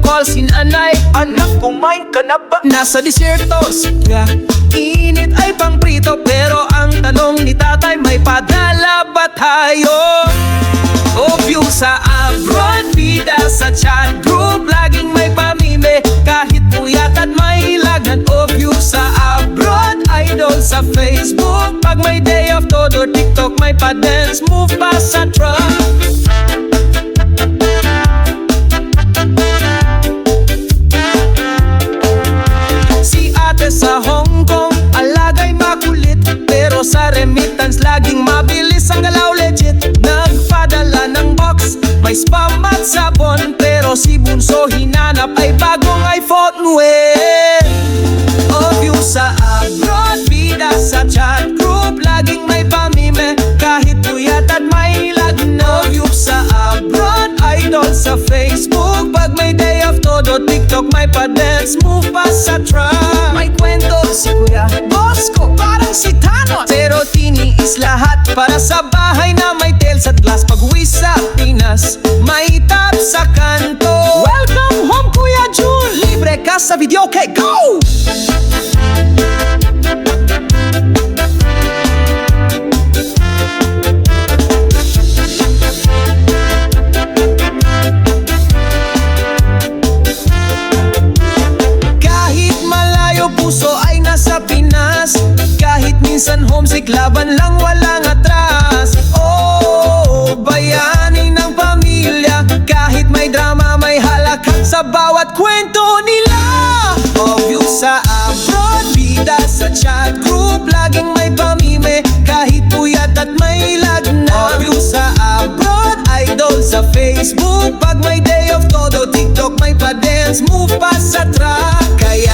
call si nanay. Anak, kumain ka na ba? Nasa disyertos nga, init ay pang prito. Pero ang tanong ni tatay, may padala ba tayo? O view sa abroad, bida sa chat group, laging may pamime, kahit puyat at may lagnat. O view sa abroad, idol sa Facebook, pag may day of todo TikTok, may pa-dance move pa sa truck. Si ate sa Hong Kong, alagay makulit, pero sa remittance laging mabilis ang galaw, legit. Nagpadala ng box, may spam at sabon, pero si bunso hinanap ay bagong iPhone 9. O view sa abroad, bida sa chat group, laging may pamime, kahit puyat at may lagnat. O view sa abroad, idol sa Facebook, pag may day of todo TikTok, may pa-dance move pa sa truck. May kwento si Kuya Bosco, parang si Thanos, pero tiniis lahat para sa bahay na may tails at glass. Pag-uwi sa Pinas, may tap sa kanto. Welcome home Kuya Jun, libre ka sa video, okay, go! Kahit malayo puso ay nasa Pinas, kahit minsan homesick, laban lang walang atras. Oh, bayani ng pamilya, kahit may drama, may halakhak sa bawat kwento nila. O view sa abroad, bida sa chat group, laging may pamime, kahit puyat at may lagnat. O view sa abroad, idol sa Facebook, pag may day of todo TikTok, may pa-dance move pa sa track. Kaya